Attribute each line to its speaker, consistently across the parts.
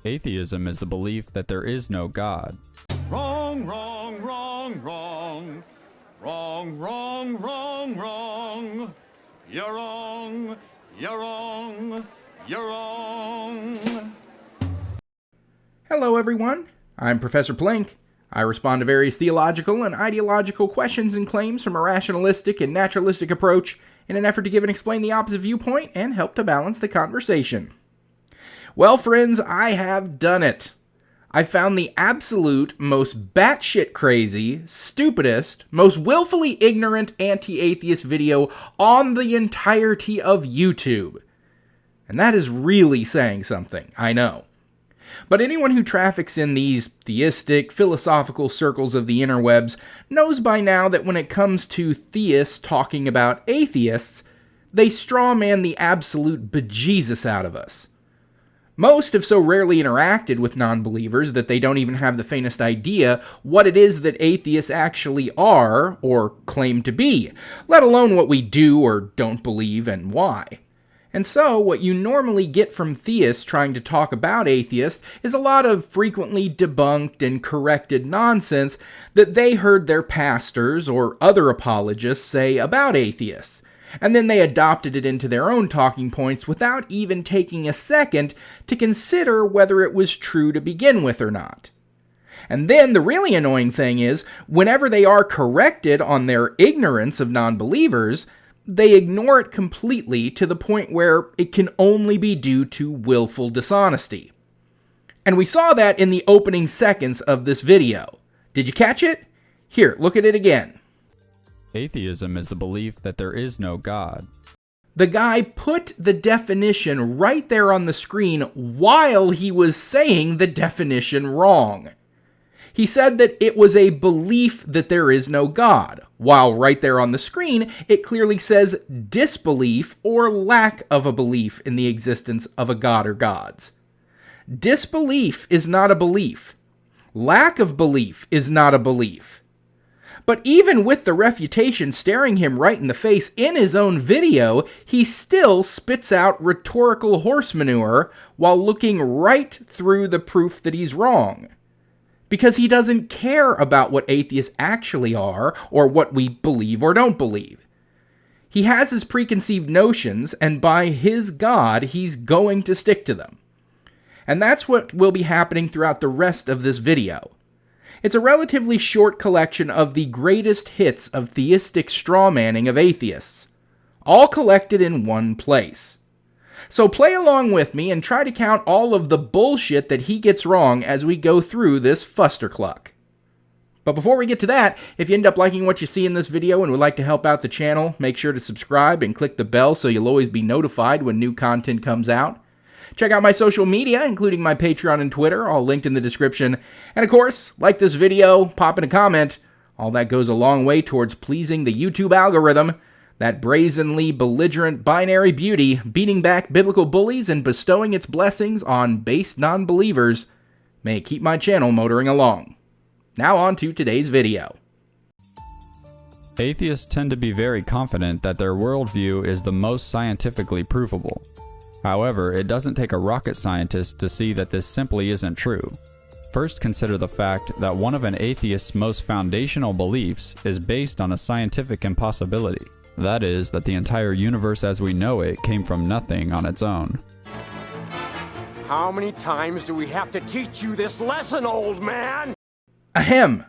Speaker 1: Atheism is the belief that there is no God.
Speaker 2: Wrong, wrong, wrong, wrong. Wrong, wrong, wrong, wrong. You're wrong, you're wrong, you're wrong.
Speaker 3: Hello everyone, I'm Professor Plink. I respond to various theological and ideological questions and claims from a rationalistic and naturalistic approach in an effort to give and explain the opposite viewpoint and help to balance the conversation. Well, friends, I have done it. I found the absolute most batshit crazy, stupidest, most willfully ignorant anti-atheist video on the entirety of YouTube. And that is really saying something, I know. But anyone who traffics in these theistic, philosophical circles of the interwebs knows by now that when it comes to theists talking about atheists, they strawman the absolute bejesus out of us. Most have so rarely interacted with non-believers that they don't even have the faintest idea what it is that atheists actually are or claim to be, let alone what we do or don't believe and why. And so, what you normally get from theists trying to talk about atheists is a lot of frequently debunked and corrected nonsense that they heard their pastors or other apologists say about atheists. And then they adopted it into their own talking points without even taking a second to consider whether it was true to begin with or not. And then the really annoying thing is, whenever they are corrected on their ignorance of non-believers, they ignore it completely to the point where it can only be due to willful dishonesty. And we saw that in the opening seconds of this video. Did you catch it? Here, look at it again.
Speaker 1: Atheism is the belief that there is no God.
Speaker 3: The guy put the definition right there on the screen while he was saying the definition wrong. He said that it was a belief that there is no God, while right there on the screen, it clearly says disbelief or lack of a belief in the existence of a God or gods. Disbelief is not a belief. Lack of belief is not a belief. But even with the refutation staring him right in the face in his own video, he still spits out rhetorical horse manure while looking right through the proof that he's wrong. Because he doesn't care about what atheists actually are, or what we believe or don't believe. He has his preconceived notions, and by his God, he's going to stick to them. And that's what will be happening throughout the rest of this video. It's a relatively short collection of the greatest hits of theistic strawmanning of atheists, all collected in one place. So play along with me and try to count all of the bullshit that he gets wrong as we go through this fustercluck. But before we get to that, if you end up liking what you see in this video and would like to help out the channel, make sure to subscribe and click the bell so you'll always be notified when new content comes out. Check out my social media, including my Patreon and Twitter, all linked in the description. And of course, like this video, pop in a comment. All that goes a long way towards pleasing the YouTube algorithm, that brazenly belligerent binary beauty beating back biblical bullies and bestowing its blessings on base non-believers. May it keep my channel motoring along. Now on to today's video.
Speaker 1: Atheists tend to be very confident that their worldview is the most scientifically provable. However, it doesn't take a rocket scientist to see that this simply isn't true. First, consider the fact that one of an atheist's most foundational beliefs is based on a scientific impossibility. That is, that the entire universe as we know it came from nothing on its own.
Speaker 4: How many times do we have to teach you this lesson, old man?
Speaker 3: Ahem.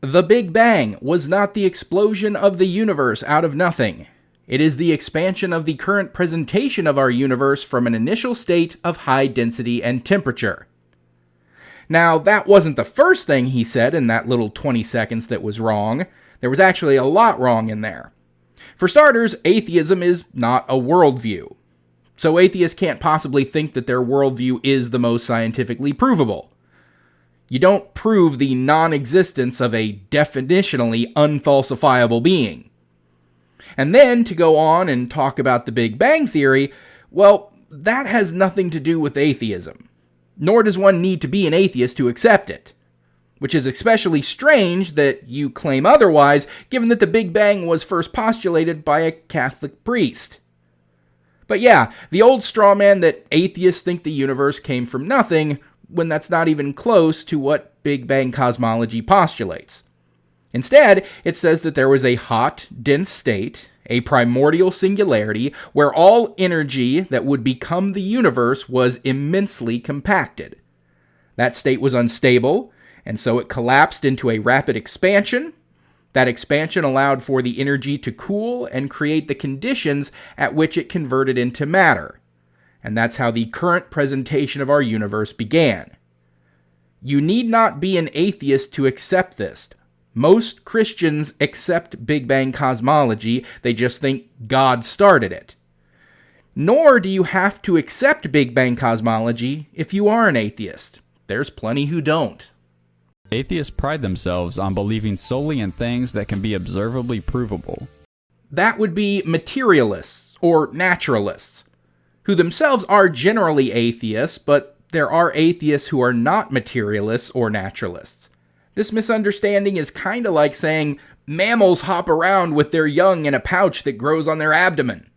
Speaker 3: The Big Bang was not the explosion of the universe out of nothing. It is the expansion of the current presentation of our universe from an initial state of high density and temperature. Now, that wasn't the first thing he said in that little 20 seconds that was wrong. There was actually a lot wrong in there. For starters, atheism is not a worldview. So atheists can't possibly think that their worldview is the most scientifically provable. You don't prove the non-existence of a definitionally unfalsifiable being. And then, to go on and talk about the Big Bang Theory, well, that has nothing to do with atheism. Nor does one need to be an atheist to accept it. Which is especially strange that you claim otherwise, given that the Big Bang was first postulated by a Catholic priest. But yeah, the old straw man that atheists think the universe came from nothing, when that's not even close to what Big Bang cosmology postulates. Instead, it says that there was a hot, dense state, a primordial singularity, where all energy that would become the universe was immensely compacted. That state was unstable, and so it collapsed into a rapid expansion. That expansion allowed for the energy to cool and create the conditions at which it converted into matter. And that's how the current presentation of our universe began. You need not be an atheist to accept this. Most Christians accept Big Bang cosmology, they just think God started it. Nor do you have to accept Big Bang cosmology if you are an atheist. There's plenty who don't.
Speaker 1: Atheists pride themselves on believing solely in things that can be observably provable.
Speaker 3: That would be materialists, or naturalists, who themselves are generally atheists, but there are atheists who are not materialists or naturalists. This misunderstanding is kind of like saying mammals hop around with their young in a pouch that grows on their abdomen.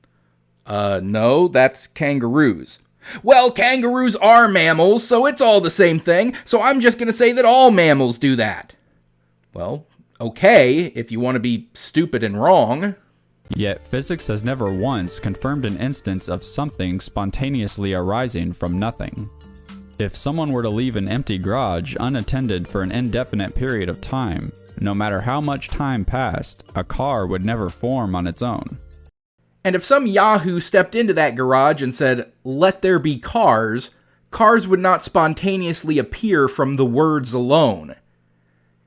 Speaker 3: No, that's kangaroos. Well, kangaroos are mammals, so it's all the same thing, so I'm just going to say that all mammals do that. Well, okay, if you want to be stupid and wrong.
Speaker 1: Yet physics has never once confirmed an instance of something spontaneously arising from nothing. If someone were to leave an empty garage unattended for an indefinite period of time, no matter how much time passed, a car would never form on its own.
Speaker 3: And if some yahoo stepped into that garage and said, "Let there be cars," cars would not spontaneously appear from the words alone.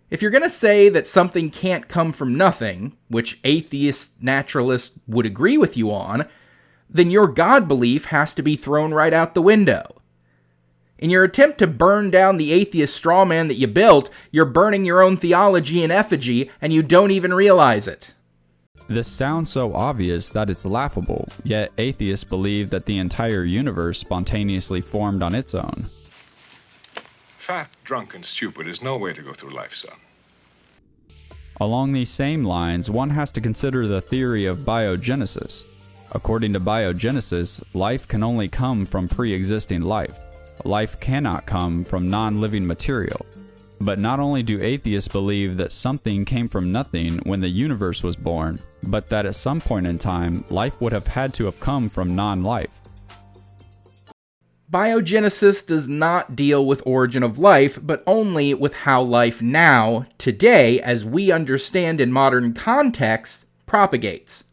Speaker 3: If you're going to say that something can't come from nothing, which atheist naturalists would agree with you on, then your God belief has to be thrown right out the window. In your attempt to burn down the atheist straw man that you built, you're burning your own theology in effigy, and you don't even realize it.
Speaker 1: This sounds so obvious that it's laughable, yet atheists believe that the entire universe spontaneously formed on its own.
Speaker 5: Fat, drunk, and stupid is no way to go through life, son.
Speaker 1: Along these same lines, one has to consider the theory of biogenesis. According to biogenesis, life can only come from pre-existing life. Life cannot come from non-living material. But not only do atheists believe that something came from nothing when the universe was born, but that at some point in time, life would have had to have come from non-life.
Speaker 3: Biogenesis does not deal with origin of life, but only with how life now, today, as we understand in modern contexts, propagates.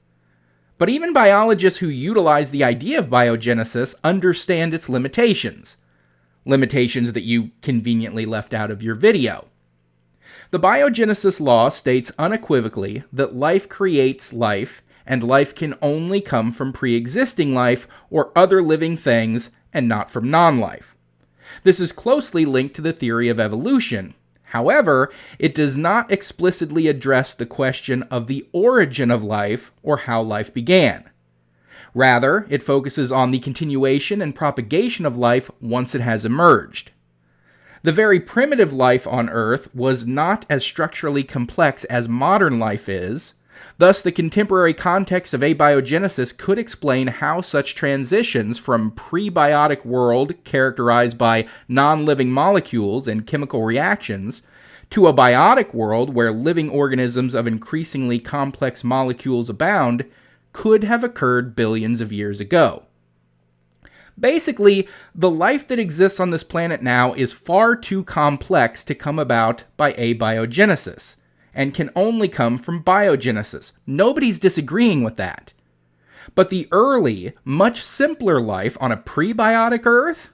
Speaker 3: But even biologists who utilize the idea of biogenesis understand its limitations. Limitations that you conveniently left out of your video. The biogenesis law states unequivocally that life creates life, and life can only come from pre-existing life or other living things, and not from non-life. This is closely linked to the theory of evolution. However, it does not explicitly address the question of the origin of life or how life began. Rather, it focuses on the continuation and propagation of life once it has emerged. The very primitive life on Earth was not as structurally complex as modern life is. Thus, the contemporary context of abiogenesis could explain how such transitions from prebiotic world characterized by non-living molecules and chemical reactions to a biotic world where living organisms of increasingly complex molecules abound could have occurred billions of years ago. Basically, the life that exists on this planet now is far too complex to come about by abiogenesis, and can only come from biogenesis. Nobody's disagreeing with that. But the early, much simpler life on a prebiotic Earth,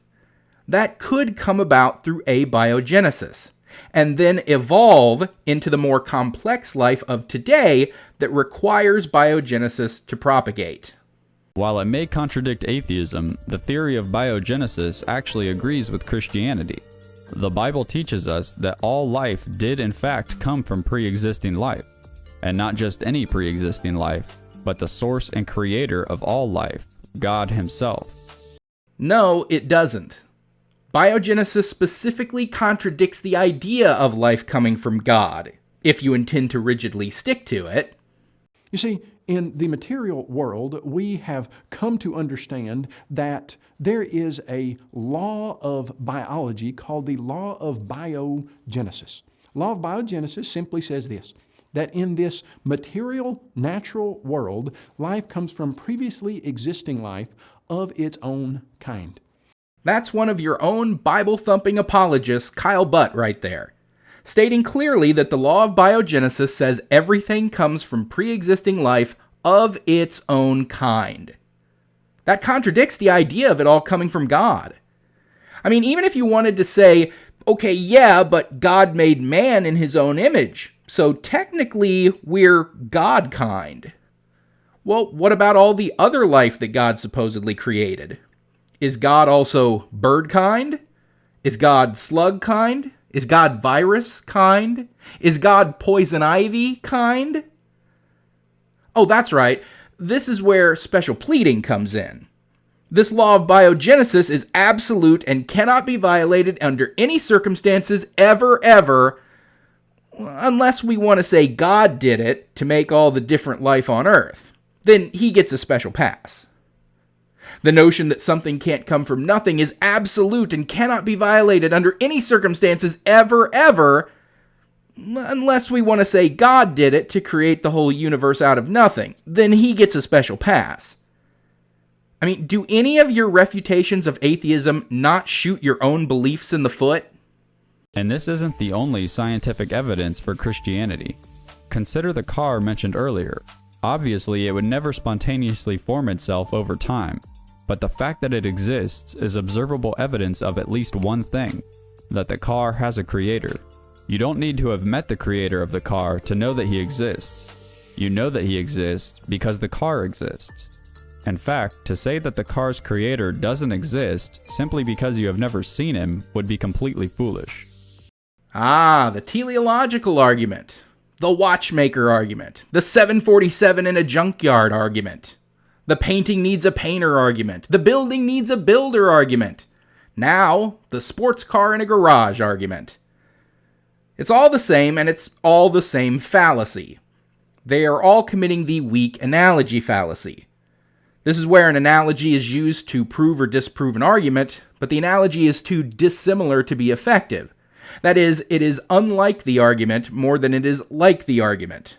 Speaker 3: that could come about through abiogenesis, and then evolve into the more complex life of today that requires biogenesis to propagate.
Speaker 1: While it may contradict atheism, the theory of biogenesis actually agrees with Christianity. The Bible teaches us that all life did in fact come from pre-existing life, and not just any pre-existing life, but the source and creator of all life, God Himself.
Speaker 3: No, it doesn't. Biogenesis specifically contradicts the idea of life coming from God, if you intend to rigidly stick to it.
Speaker 6: You see, In the material world, we have come to understand that there is a law of biology called the law of biogenesis. Law of biogenesis simply says this, that in this material, natural world, life comes from previously existing life of its own kind.
Speaker 3: That's one of your own Bible-thumping apologists, Kyle Butt, right there, stating clearly that the law of biogenesis says everything comes from pre-existing life of its own kind. That contradicts the idea of it all coming from God. I mean, even if you wanted to say, okay, yeah, but God made man in his own image, so technically we're God kind. Well, what about all the other life that God supposedly created? Is God also bird kind? Is God slug kind? Is God virus kind? Is God poison ivy kind? Oh, that's right. This is where special pleading comes in. This law of biogenesis is absolute and cannot be violated under any circumstances ever, unless we want to say God did it to make all the different life on Earth. Then he gets a special pass. The notion that something can't come from nothing is absolute and cannot be violated under any circumstances ever, unless we want to say God did it to create the whole universe out of nothing. Then he gets a special pass. I mean, do any of your refutations of atheism not shoot your own beliefs in the foot?
Speaker 1: And this isn't the only scientific evidence for Christianity. Consider the car mentioned earlier. Obviously, it would never spontaneously form itself over time, but the fact that it exists is observable evidence of at least one thing, that the car has a creator. You don't need to have met the creator of the car to know that he exists. You know that he exists because the car exists. In fact, to say that the car's creator doesn't exist simply because you have never seen him would be completely foolish.
Speaker 3: Ah, the teleological argument, the watchmaker argument, the 747 in a junkyard argument, the painting needs a painter argument, the building needs a builder argument, now the sports car in a garage argument. It's all the same, and it's all the same fallacy. They are all committing the weak analogy fallacy. This is where an analogy is used to prove or disprove an argument, but the analogy is too dissimilar to be effective. That is, it is unlike the argument more than it is like the argument.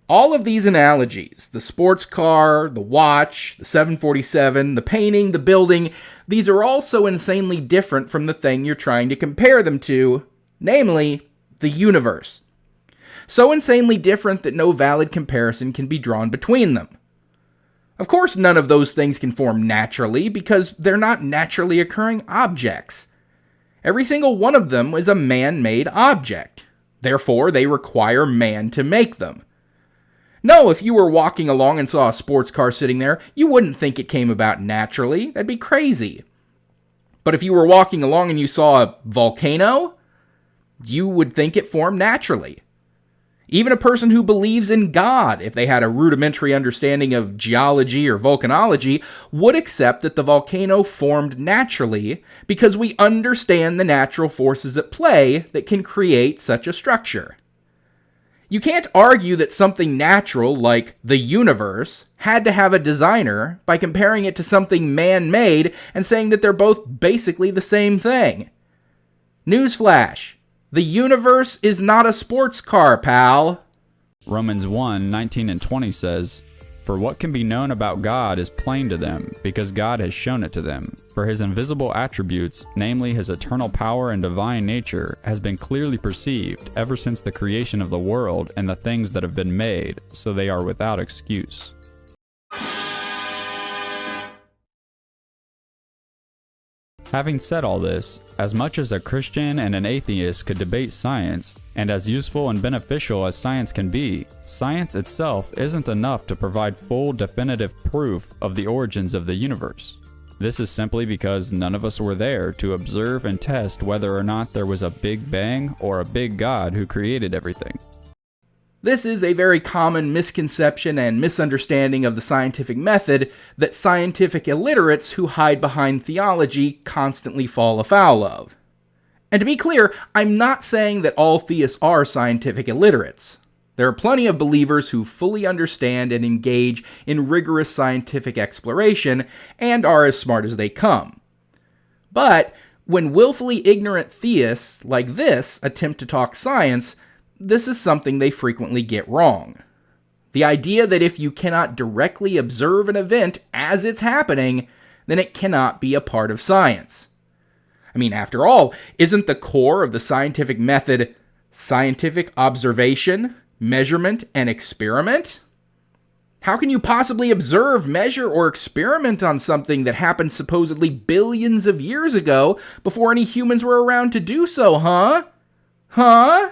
Speaker 3: All of these analogies, the sports car, the watch, the 747, the painting, the building, these are all so insanely different from the thing you're trying to compare them to, namely, the universe. So insanely different that no valid comparison can be drawn between them. Of course, none of those things can form naturally because they're not naturally occurring objects. Every single one of them is a man-made object. Therefore, they require man to make them. No, if you were walking along and saw a sports car sitting there, you wouldn't think it came about naturally. That'd be crazy. But if you were walking along and you saw a volcano, you would think it formed naturally. Even a person who believes in God, if they had a rudimentary understanding of geology or volcanology, would accept that the volcano formed naturally because we understand the natural forces at play that can create such a structure. You can't argue that something natural, like the universe, had to have a designer by comparing it to something man-made and saying that they're both basically the same thing. Newsflash. The universe is not a sports car, pal.
Speaker 1: Romans 1:19 and 20 says, "For what can be known about God is plain to them, because God has shown it to them. For his invisible attributes, namely his eternal power and divine nature, has been clearly perceived ever since the creation of the world and the things that have been made, so they are without excuse." Having said all this, as much as a Christian and an atheist could debate science, and as useful and beneficial as science can be, science itself isn't enough to provide full definitive proof of the origins of the universe. This is simply because none of us were there to observe and test whether or not there was a Big Bang or a big God who created everything.
Speaker 3: This is a very common misconception and misunderstanding of the scientific method that scientific illiterates who hide behind theology constantly fall afoul of. And to be clear, I'm not saying that all theists are scientific illiterates. There are plenty of believers who fully understand and engage in rigorous scientific exploration and are as smart as they come. But when willfully ignorant theists like this attempt to talk science, this is something they frequently get wrong. The idea that if you cannot directly observe an event as it's happening, then it cannot be a part of science. I mean, after all, isn't the core of the scientific method scientific observation, measurement, and experiment? How can you possibly observe, measure, or experiment on something that happened supposedly billions of years ago before any humans were around to do so, huh? Huh?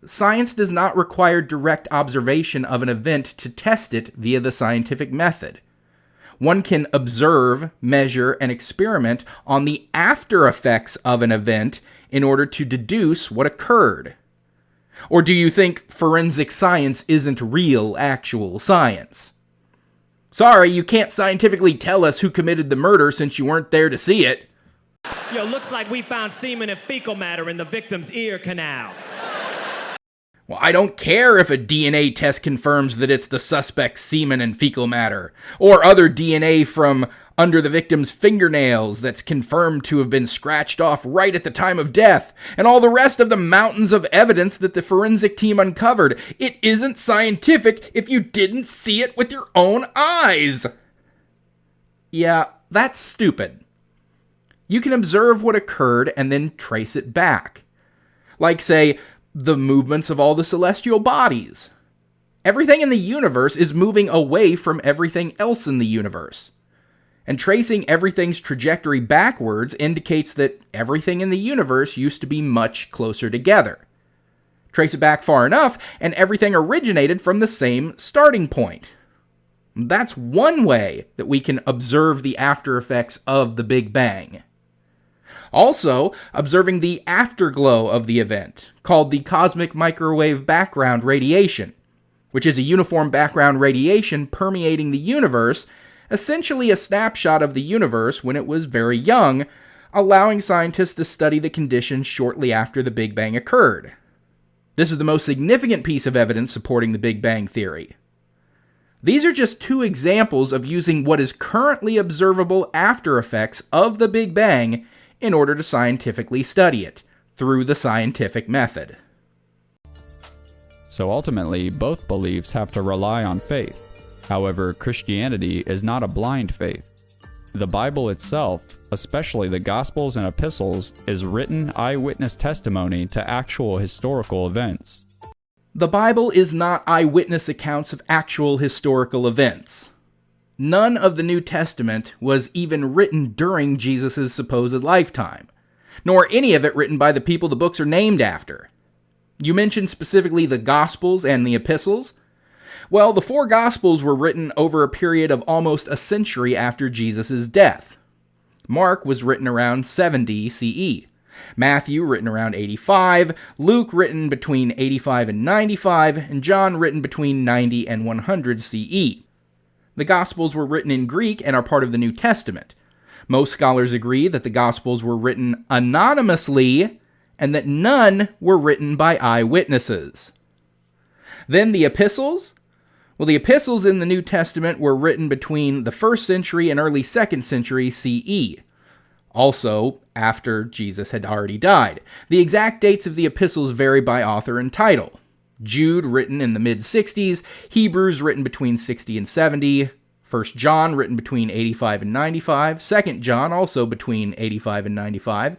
Speaker 3: Science does not require direct observation of an event to test it via the scientific method. One can observe, measure, and experiment on the after effects of an event in order to deduce what occurred. Or do you think forensic science isn't real, actual science? Sorry, you can't scientifically tell us who committed the murder since you weren't there to see it.
Speaker 7: Yo, looks like we found semen and fecal matter in the victim's ear canal.
Speaker 3: Well, I don't care if a DNA test confirms that it's the suspect's semen and fecal matter, or other DNA from under the victim's fingernails that's confirmed to have been scratched off right at the time of death, and all the rest of the mountains of evidence that the forensic team uncovered. It isn't scientific if you didn't see it with your own eyes. Yeah, that's stupid. You can observe what occurred and then trace it back. Like, say, the movements of all the celestial bodies. Everything in the universe is moving away from everything else in the universe. And tracing everything's trajectory backwards indicates that everything in the universe used to be much closer together. Trace it back far enough, and everything originated from the same starting point. That's one way that we can observe the after effects of the Big Bang. Also, observing the afterglow of the event, called the cosmic microwave background radiation, which is a uniform background radiation permeating the universe, essentially a snapshot of the universe when it was very young, allowing scientists to study the conditions shortly after the Big Bang occurred. This is the most significant piece of evidence supporting the Big Bang theory. These are just two examples of using what is currently observable after effects of the Big Bang in order to scientifically study it, through the scientific method.
Speaker 1: So ultimately, both beliefs have to rely on faith. However, Christianity is not a blind faith. The Bible itself, especially the Gospels and Epistles, is written eyewitness testimony to actual historical events.
Speaker 3: The Bible is not eyewitness accounts of actual historical events. None of the New Testament was even written during Jesus' supposed lifetime, nor any of it written by the people the books are named after. You mentioned specifically the Gospels and the Epistles. Well, the 4 Gospels were written over a period of almost a century after Jesus' death. Mark was written around 70 CE. Matthew written around 85, Luke written between 85 and 95, and John written between 90 and 100 CE. The Gospels were written in Greek and are part of the New Testament. Most scholars agree that the Gospels were written anonymously and that none were written by eyewitnesses. Then the Epistles? Well, the Epistles in the New Testament were written between the 1st century and early 2nd century CE. Also, after Jesus had already died. The exact dates of the epistles vary by author and title. Jude, written in the mid-60s, Hebrews, written between 60 and 70, 1 John, written between 85 and 95, 2 John, also between 85 and 95,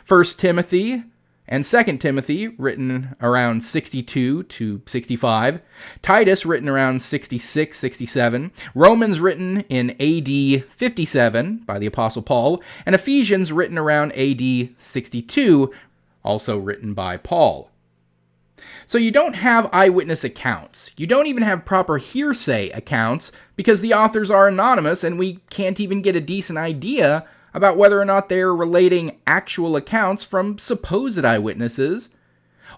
Speaker 3: 1 Timothy and 2 Timothy, written around 62 to 65, Titus, written around 66, 67, Romans, written in AD 57 by the Apostle Paul, and Ephesians, written around AD 62, also written by Paul. So you don't have eyewitness accounts. You don't even have proper hearsay accounts because the authors are anonymous and we can't even get a decent idea about whether or not they're relating actual accounts from supposed eyewitnesses,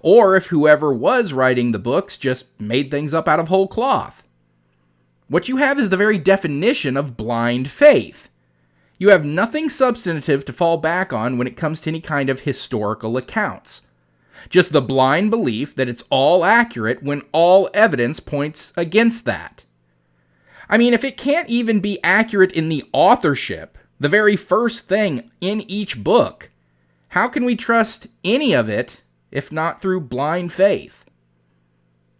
Speaker 3: or if whoever was writing the books just made things up out of whole cloth. What you have is the very definition of blind faith. You have nothing substantive to fall back on when it comes to any kind of historical accounts. Just the blind belief that it's all accurate when all evidence points against that. I mean, if it can't even be accurate in the authorship, the very first thing in each book, how can we trust any of it if not through blind faith?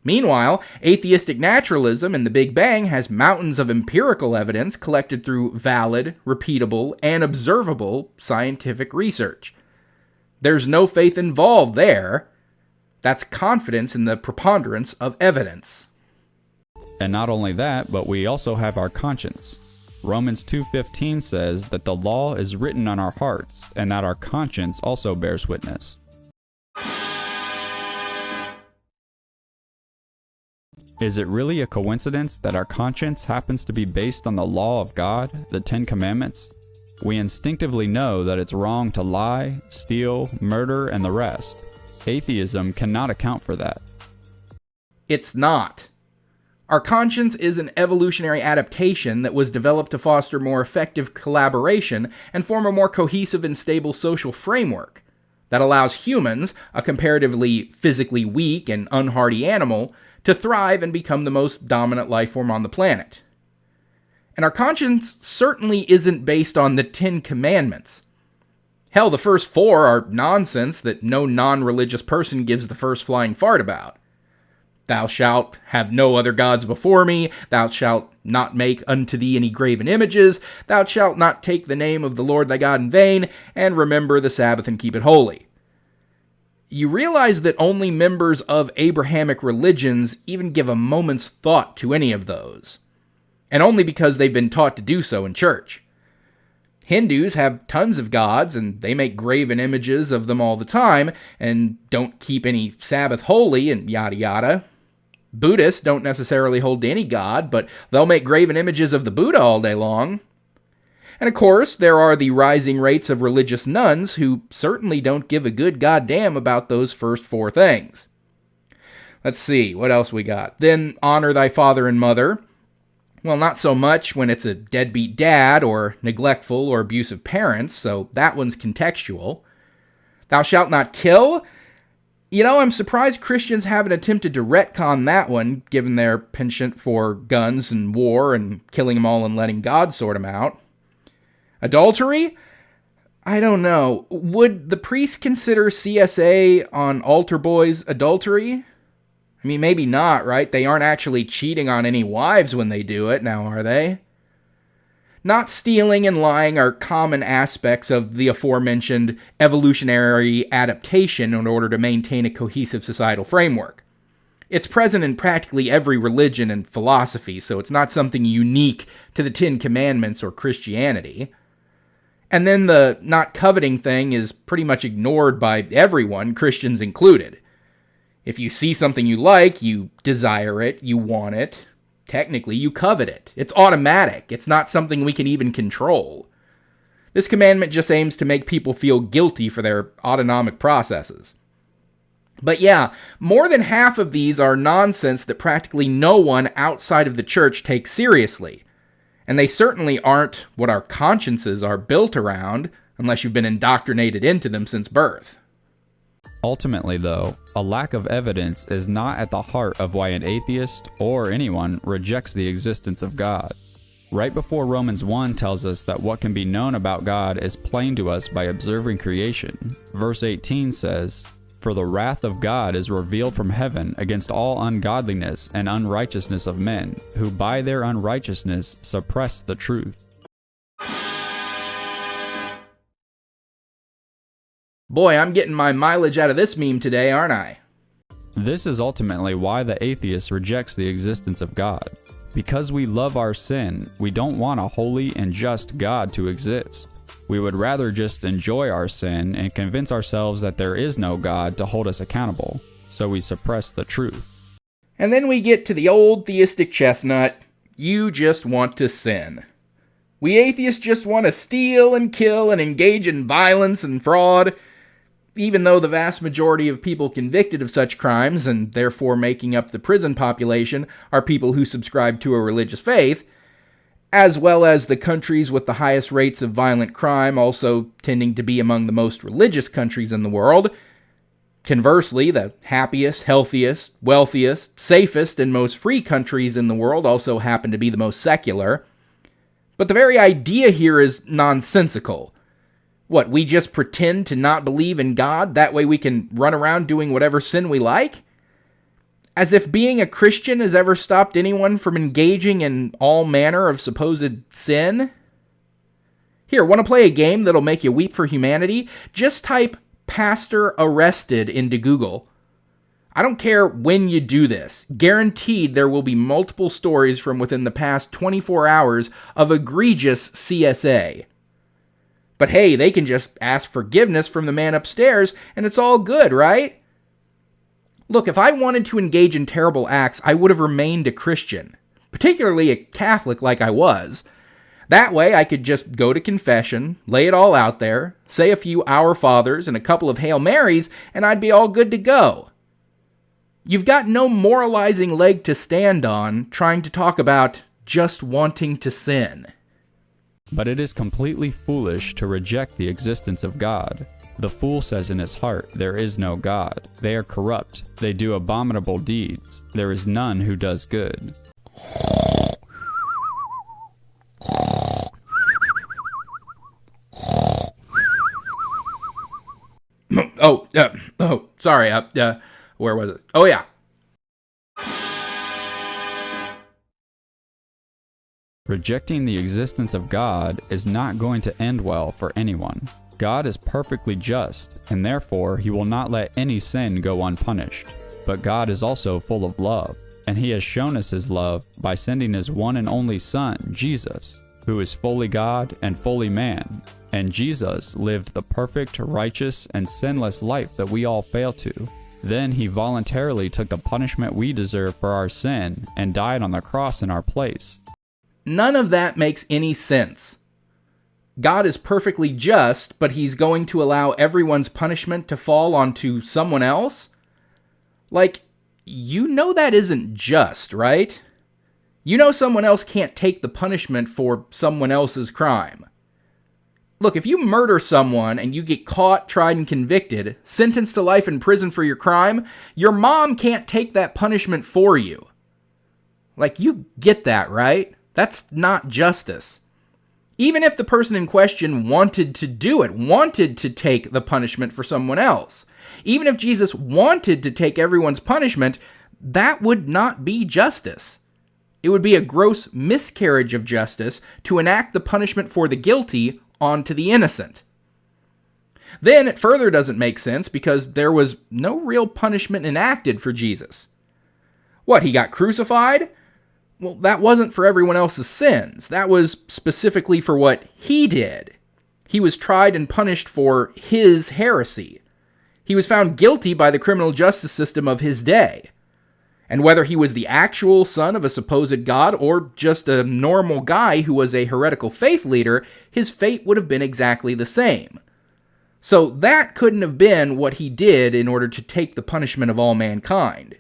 Speaker 3: Meanwhile, atheistic naturalism in the Big Bang has mountains of empirical evidence collected through valid, repeatable, and observable scientific research. There's no faith involved there. That's confidence in the preponderance of evidence.
Speaker 1: And not only that, but we also have our conscience. Romans 2:15 says that the law is written on our hearts, and that our conscience also bears witness. Is it really a coincidence that our conscience happens to be based on the law of God, the Ten Commandments? We instinctively know that it's wrong to lie, steal, murder, and the rest. Atheism cannot account for that.
Speaker 3: It's not. Our conscience is an evolutionary adaptation that was developed to foster more effective collaboration and form a more cohesive and stable social framework that allows humans, a comparatively physically weak and unhardy animal, to thrive and become the most dominant life form on the planet. And our conscience certainly isn't based on the Ten Commandments. Hell, the first 4 are nonsense that no non-religious person gives the first flying fart about. Thou shalt have no other gods before me. Thou shalt not make unto thee any graven images. Thou shalt not take the name of the Lord thy God in vain, and remember the Sabbath and keep it holy. You realize that only members of Abrahamic religions even give a moment's thought to any of those, and only because they've been taught to do so in church. Hindus have tons of gods, and they make graven images of them all the time, and don't keep any Sabbath holy, and yada yada. Buddhists don't necessarily hold to any god, but they'll make graven images of the Buddha all day long. And of course, there are the rising rates of religious nuns who certainly don't give a good goddamn about those first 4 things. Let's see, what else we got? Then honor thy father and mother. Well, not so much when it's a deadbeat dad or neglectful or abusive parents, so that one's contextual. Thou shalt not kill. You know, I'm surprised Christians haven't attempted to retcon that one, given their penchant for guns and war and killing them all and letting God sort them out. Adultery? I don't know. Would the priest consider CSA on altar boys adultery? I mean, maybe not, right? They aren't actually cheating on any wives when they do it, now are they? Not stealing and lying are common aspects of the aforementioned evolutionary adaptation in order to maintain a cohesive societal framework. It's present in practically every religion and philosophy, so it's not something unique to the Ten Commandments or Christianity. And then the not coveting thing is pretty much ignored by everyone, Christians included. If you see something you like, you desire it, you want it. Technically, you covet it. It's automatic. It's not something we can even control. This commandment just aims to make people feel guilty for their autonomic processes. But yeah, more than half of these are nonsense that practically no one outside of the church takes seriously. And they certainly aren't what our consciences are built around, unless you've been indoctrinated into them since birth.
Speaker 1: Ultimately, though, a lack of evidence is not at the heart of why an atheist, or anyone, rejects the existence of God. Right before Romans 1 tells us that what can be known about God is plain to us by observing creation, verse 18 says, "For the wrath of God is revealed from heaven against all ungodliness and unrighteousness of men, who by their unrighteousness suppress the truth."
Speaker 3: Boy, I'm getting my mileage out of this meme today, aren't I?
Speaker 1: This is ultimately why the atheist rejects the existence of God. Because we love our sin, we don't want a holy and just God to exist. We would rather just enjoy our sin and convince ourselves that there is no God to hold us accountable, so we suppress the truth.
Speaker 3: And then we get to the old theistic chestnut, you just want to sin. We atheists just want to steal and kill and engage in violence and fraud, even though the vast majority of people convicted of such crimes, and therefore making up the prison population, are people who subscribe to a religious faith, as well as the countries with the highest rates of violent crime also tending to be among the most religious countries in the world. Conversely, the happiest, healthiest, wealthiest, safest, and most free countries in the world also happen to be the most secular. But the very idea here is nonsensical. What, we just pretend to not believe in God, that way we can run around doing whatever sin we like? As if being a Christian has ever stopped anyone from engaging in all manner of supposed sin? Here, want to play a game that'll make you weep for humanity? Just type "pastor arrested" into Google. I don't care when you do this. Guaranteed there will be multiple stories from within the past 24 hours of egregious CSA. But hey, they can just ask forgiveness from the man upstairs and it's all good, right? Look, if I wanted to engage in terrible acts, I would have remained a Christian, particularly a Catholic like I was. That way, I could just go to confession, lay it all out there, say a few Our Fathers and a couple of Hail Marys, and I'd be all good to go. You've got no moralizing leg to stand on trying to talk about just wanting to sin.
Speaker 1: But it is completely foolish to reject the existence of God. The fool says in his heart, "There is no God." They are corrupt. They do abominable deeds. There is none who does good.
Speaker 3: Sorry. Where was it? Oh, yeah.
Speaker 1: Rejecting the existence of God is not going to end well for anyone. God is perfectly just, and therefore he will not let any sin go unpunished. But God is also full of love, and he has shown us his love by sending his one and only Son, Jesus, who is fully God and fully man. And Jesus lived the perfect, righteous, and sinless life that we all fail to. Then he voluntarily took the punishment we deserve for our sin and died on the cross in our place.
Speaker 3: None of that makes any sense. God is perfectly just, but he's going to allow everyone's punishment to fall onto someone else? Like, you know that isn't just, right? You know someone else can't take the punishment for someone else's crime. Look, if you murder someone and you get caught, tried, and convicted, sentenced to life in prison for your crime, your mom can't take that punishment for you. Like, you get that, right? That's not justice. Even if the person in question wanted to do it, wanted to take the punishment for someone else, even if Jesus wanted to take everyone's punishment, that would not be justice. It would be a gross miscarriage of justice to enact the punishment for the guilty onto the innocent. Then it further doesn't make sense because there was no real punishment enacted for Jesus. What, he got crucified? Well, that wasn't for everyone else's sins. That was specifically for what he did. He was tried and punished for his heresy. He was found guilty by the criminal justice system of his day. And whether he was the actual son of a supposed god or just a normal guy who was a heretical faith leader, his fate would have been exactly the same. So that couldn't have been what he did in order to take the punishment of all mankind.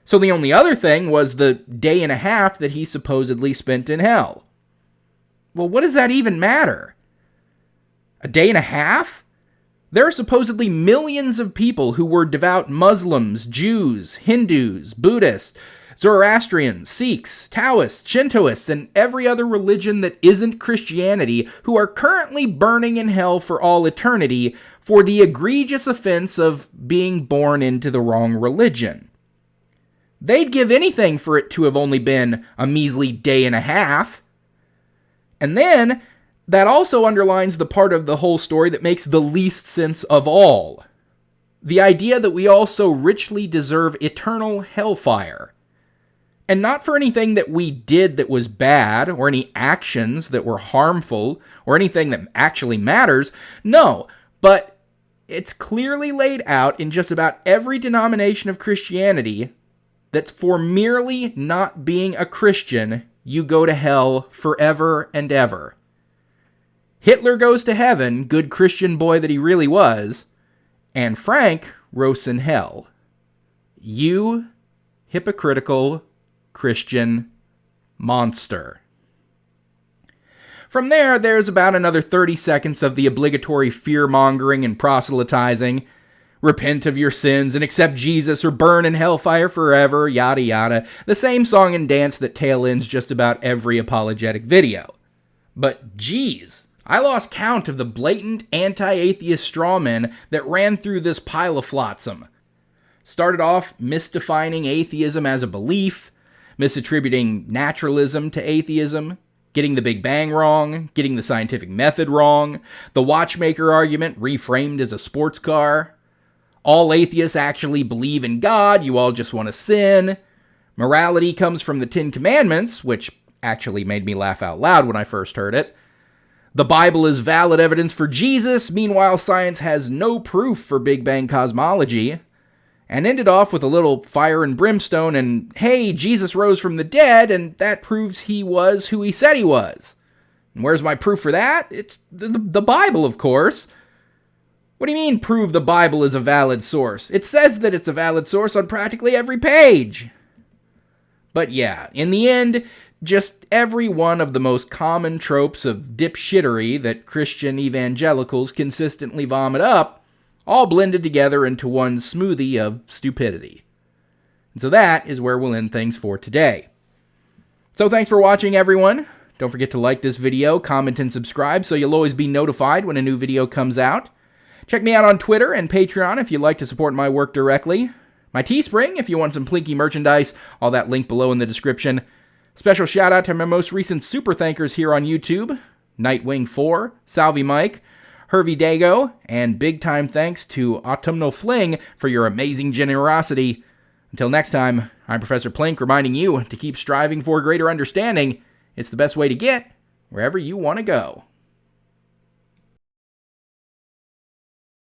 Speaker 3: So the only other thing was the day and a half that he supposedly spent in hell. Well, what does that even matter? A day and a half? There are supposedly millions of people who were devout Muslims, Jews, Hindus, Buddhists, Zoroastrians, Sikhs, Taoists, Shintoists, and every other religion that isn't Christianity who are currently burning in hell for all eternity for the egregious offense of being born into the wrong religion. They'd give anything for it to have only been a measly day and a half. And then, that also underlines the part of the whole story that makes the least sense of all. The idea that we all so richly deserve eternal hellfire. And not for anything that we did that was bad, or any actions that were harmful, or anything that actually matters. No, but it's clearly laid out in just about every denomination of Christianity that for merely not being a Christian, you go to hell forever and ever. Hitler goes to heaven, good Christian boy that he really was, and Frank roasts in hell. You hypocritical Christian monster. From there's about another 30 seconds of the obligatory fear-mongering and proselytizing. Repent of your sins and accept Jesus or burn in hellfire forever, yada yada. The same song and dance that tail ends just about every apologetic video. But geez, I lost count of the blatant anti-atheist strawmen that ran through this pile of flotsam. Started off misdefining atheism as a belief, misattributing naturalism to atheism, getting the Big Bang wrong, getting the scientific method wrong, the watchmaker argument reframed as a sports car. All atheists actually believe in God, you all just want to sin. Morality comes from the 10 Commandments, which actually made me laugh out loud when I first heard it. The Bible is valid evidence for Jesus, meanwhile science has no proof for Big Bang cosmology. And ended off with a little fire and brimstone and, hey, Jesus rose from the dead, and that proves he was who he said he was. And where's my proof for that? It's the Bible, of course. What do you mean, prove the Bible is a valid source? It says that it's a valid source on practically every page. But yeah, in the end, just every one of the most common tropes of dipshittery that Christian evangelicals consistently vomit up, all blended together into one smoothie of stupidity. And so that is where we'll end things for today. So thanks for watching, everyone. Don't forget to like this video, comment, and subscribe so you'll always be notified when a new video comes out. Check me out on Twitter and Patreon if you'd like to support my work directly. My Teespring if you want some Plinky merchandise, all that linked below in the description. Special shout out to my most recent super thankers here on YouTube, Nightwing4, Salvi Mike, Hervey Dago, and big time thanks to Autumnal Fling for your amazing generosity. Until next time, I'm Professor Plink reminding you to keep striving for greater understanding. It's the best way to get wherever you want to go.